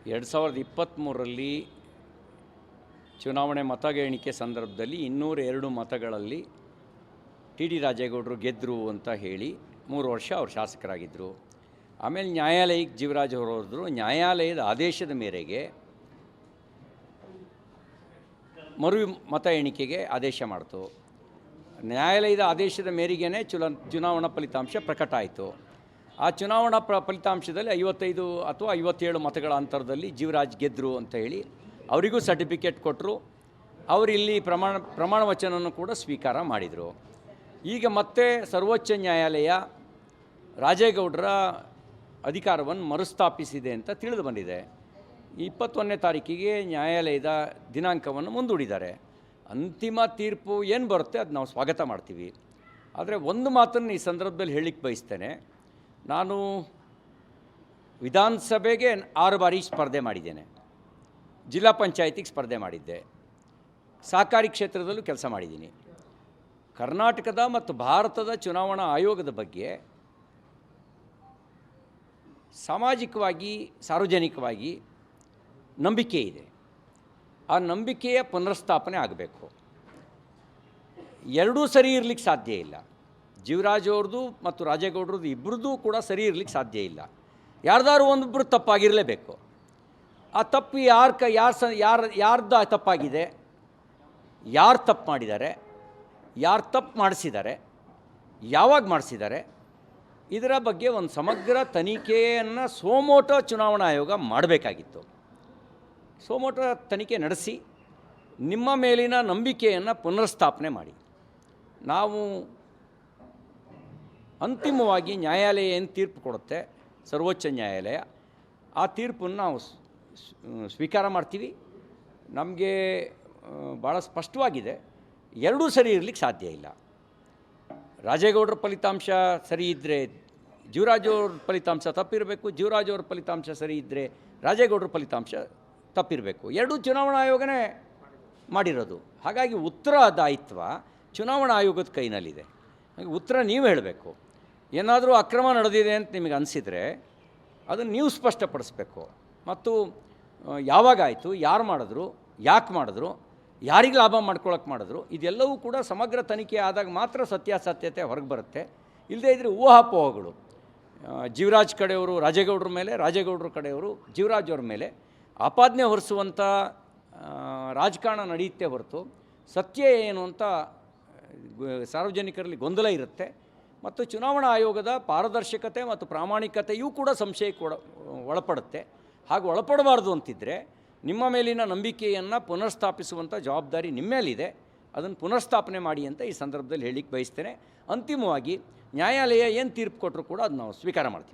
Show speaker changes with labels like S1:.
S1: 2023ರಲ್ಲಿ ಚುನಾವಣೆ ಮತ ಎಣಿಕೆ ಸಂದರ್ಭದಲ್ಲಿ 202 ಮತಗಳಲ್ಲಿ ಟಿ ಡಿ ರಾಜೇಗೌಡರು ಗೆದ್ದರು ಅಂತ ಹೇಳಿ 3 ವರ್ಷ ಅವರು ಶಾಸಕರಾಗಿದ್ದರು. ಆಮೇಲೆ ನ್ಯಾಯಾಲಯಕ್ಕೆ ಜೀವರಾಜ್ ಅವರು ಹೋದರು. ನ್ಯಾಯಾಲಯದ ಆದೇಶದ ಮೇರೆಗೆ ಮರು ಮತ ಎಣಿಕೆಗೆ ಆದೇಶ ಮಾಡ್ತು. ನ್ಯಾಯಾಲಯದ ಆದೇಶದ ಮೇರೆಗೇ ಚುನಾವಣಾ ಫಲಿತಾಂಶ ಪ್ರಕಟ ಆಯಿತು. ಆ ಚುನಾವಣಾ ಫಲಿತಾಂಶದಲ್ಲಿ 55 ಅಥವಾ 57 ಮತಗಳ ಅಂತರದಲ್ಲಿ ಜೀವರಾಜ್ ಗೆದ್ದರು ಅಂತ ಹೇಳಿ ಅವರಿಗೂ ಸರ್ಟಿಫಿಕೇಟ್ ಕೊಟ್ಟರು. ಅವರು ಇಲ್ಲಿ ಪ್ರಮಾಣ ವಚನವನ್ನು ಕೂಡ ಸ್ವೀಕಾರ ಮಾಡಿದರು. ಈಗ ಮತ್ತೆ ಸರ್ವೋಚ್ಚ ನ್ಯಾಯಾಲಯ ರಾಜೇಗೌಡರ ಅಧಿಕಾರವನ್ನು ಮರುಸ್ಥಾಪಿಸಿದೆ ಅಂತ ತಿಳಿದು ಬಂದಿದೆ. 21ನೇ ತಾರೀಕಿಗೆ ನ್ಯಾಯಾಲಯದ ದಿನಾಂಕವನ್ನು ಮುಂದೂಡಿದ್ದಾರೆ. ಅಂತಿಮ ತೀರ್ಪು ಏನು ಬರುತ್ತೆ ಅದು ನಾವು ಸ್ವಾಗತ ಮಾಡ್ತೀವಿ. ಆದರೆ ಒಂದು ಮಾತನ್ನು ಈ ಸಂದರ್ಭದಲ್ಲಿ ಹೇಳಲಿಕ್ಕೆ ಬಯಸ್ತೇನೆ. ನಾನು ವಿಧಾನಸಭೆಗೆ 6 ಬಾರಿ ಸ್ಪರ್ಧೆ ಮಾಡಿದ್ದೇನೆ. ಜಿಲ್ಲಾ ಪಂಚಾಯತಿಗೆ ಸ್ಪರ್ಧೆ ಮಾಡಿದ್ದೆ. ಸಹಕಾರಿ ಕ್ಷೇತ್ರದಲ್ಲೂ ಕೆಲಸ ಮಾಡಿದ್ದೀನಿ. ಕರ್ನಾಟಕದ ಮತ್ತು ಭಾರತದ ಚುನಾವಣಾ ಆಯೋಗದ ಬಗ್ಗೆ ಸಾಮಾಜಿಕವಾಗಿ ಸಾರ್ವಜನಿಕವಾಗಿ ನಂಬಿಕೆ ಇದೆ. ಆ ನಂಬಿಕೆಯ ಪುನರ್ಸ್ಥಾಪನೆ ಆಗಬೇಕು. ಎರಡೂ ಸರಿ ಇರಲಿಕ್ಕೆ ಸಾಧ್ಯ ಇಲ್ಲ. ಜೀವರಾಜ್ ಅವ್ರದ್ದು ಮತ್ತು ರಾಜೇಗೌಡರದ್ದು ಇಬ್ಬರದ್ದು ಕೂಡ ಸರಿ ಇರಲಿಕ್ಕೆ ಸಾಧ್ಯ ಇಲ್ಲ. ಯಾರ್ದಾರು ಒಂದಿಬ್ಬರು ತಪ್ಪಾಗಿರಲೇಬೇಕು. ಆ ತಪ್ಪು ಯಾರ್ದು ತಪ್ಪಾಗಿದೆ, ಯಾರು ತಪ್ಪು ಮಾಡಿದ್ದಾರೆ, ಯಾರು ತಪ್ಪು ಮಾಡಿಸಿದ್ದಾರೆ, ಯಾವಾಗ ಮಾಡಿಸಿದ್ದಾರೆ, ಇದರ ಬಗ್ಗೆ ಒಂದು ಸಮಗ್ರ ತನಿಖೆಯನ್ನು ಸೋಮೋಟೋ ಚುನಾವಣಾ ಆಯೋಗ ಮಾಡಬೇಕಾಗಿತ್ತು. ಸೋಮೋಟೋ ತನಿಖೆ ನಡೆಸಿ ನಿಮ್ಮ ಮೇಲಿನ ನಂಬಿಕೆಯನ್ನು ಪುನರ್ಸ್ಥಾಪನೆ ಮಾಡಿ. ನಾವು ಅಂತಿಮವಾಗಿ ನ್ಯಾಯಾಲಯ ಏನು ತೀರ್ಪು ಕೊಡುತ್ತೆ, ಸರ್ವೋಚ್ಚ ನ್ಯಾಯಾಲಯ, ಆ ತೀರ್ಪನ್ನು ನಾವು ಸ್ವೀಕಾರ ಮಾಡ್ತೀವಿ. ನಮಗೆ ಭಾಳ ಸ್ಪಷ್ಟವಾಗಿದೆ, ಎರಡೂ ಸರಿ ಇರಲಿಕ್ಕೆ ಸಾಧ್ಯ ಇಲ್ಲ. ರಾಜೇಗೌಡರ ಫಲಿತಾಂಶ ಸರಿ ಇದ್ದರೆ ಜೀವರಾಜ್ ಅವ್ರ ಫಲಿತಾಂಶ ತಪ್ಪಿರಬೇಕು, ಜೀವರಾಜ್ ಅವ್ರ ಫಲಿತಾಂಶ ಸರಿ ಇದ್ದರೆ ರಾಜೇಗೌಡರ ಫಲಿತಾಂಶ ತಪ್ಪಿರಬೇಕು. ಎರಡೂ ಚುನಾವಣಾ ಆಯೋಗನೇ ಮಾಡಿರೋದು. ಹಾಗಾಗಿ ಉತ್ತರದಾಯಿತ್ವ ಚುನಾವಣಾ ಆಯೋಗದ ಕೈನಲ್ಲಿದೆ. ಹಾಗೆ ಉತ್ತರ ನೀವು ಹೇಳಬೇಕು. ಏನಾದರೂ ಅಕ್ರಮ ನಡೆದಿದೆ ಅಂತ ನಿಮಗೆ ಅನಿಸಿದರೆ ಅದನ್ನು ನೀವು ಸ್ಪಷ್ಟಪಡಿಸ್ಬೇಕು. ಮತ್ತು ಯಾವಾಗಾಯಿತು, ಯಾರು ಮಾಡಿದ್ರು, ಯಾಕೆ ಮಾಡಿದ್ರು, ಯಾರಿಗೆ ಲಾಭ ಮಾಡ್ಕೊಳಕ್ಕೆ ಮಾಡಿದ್ರು, ಇದೆಲ್ಲವೂ ಕೂಡ ಸಮಗ್ರ ತನಿಖೆ ಆದಾಗ ಮಾತ್ರ ಸತ್ಯಾಸತ್ಯತೆ ಹೊರಗೆ ಬರುತ್ತೆ. ಇಲ್ಲದೇ ಇದ್ದರೆ ಊಹಾಪೋಹಗಳು ಜೀವರಾಜ್ ಕಡೆಯವರು ರಾಜೇಗೌಡರ ಮೇಲೆ, ರಾಜೇಗೌಡರ ಕಡೆಯವರು ಜೀವರಾಜ್ ಅವ್ರ ಮೇಲೆ ಆಪಾದನೆ ಹೊರಿಸುವಂಥ ರಾಜಕಾರಣ ನಡೆಯುತ್ತೆ ಹೊರತು ಸತ್ಯ ಏನು ಅಂತ ಸಾರ್ವಜನಿಕರಲ್ಲಿ ಗೊಂದಲ ಇರುತ್ತೆ. ಮತ್ತು ಚುನಾವಣಾ ಆಯೋಗದ ಪಾರದರ್ಶಕತೆ ಮತ್ತು ಪ್ರಾಮಾಣಿಕತೆಯೂ ಕೂಡ ಸಂಶಯಕ್ಕೆ ಒಳಪಡುತ್ತೆ. ಹಾಗೆ ಒಳಪಡಬಾರ್ದು ಅಂತಿದ್ದರೆ ನಿಮ್ಮ ಮೇಲಿನ ನಂಬಿಕೆಯನ್ನು ಪುನರ್ಸ್ಥಾಪಿಸುವಂಥ ಜವಾಬ್ದಾರಿ ನಿಮ್ಮ ಮೇಲಿದೆ. ಅದನ್ನು ಪುನರ್ಸ್ಥಾಪನೆ ಮಾಡಿ ಅಂತ ಈ ಸಂದರ್ಭದಲ್ಲಿ ಹೇಳಲಿಕ್ಕೆ ಬಯಸ್ತೇನೆ. ಅಂತಿಮವಾಗಿ ನ್ಯಾಯಾಲಯ ಏನು ತೀರ್ಪು ಕೊಟ್ಟರು ಕೂಡ ಅದು ನಾವು ಸ್ವೀಕಾರ ಮಾಡ್ತೀವಿ.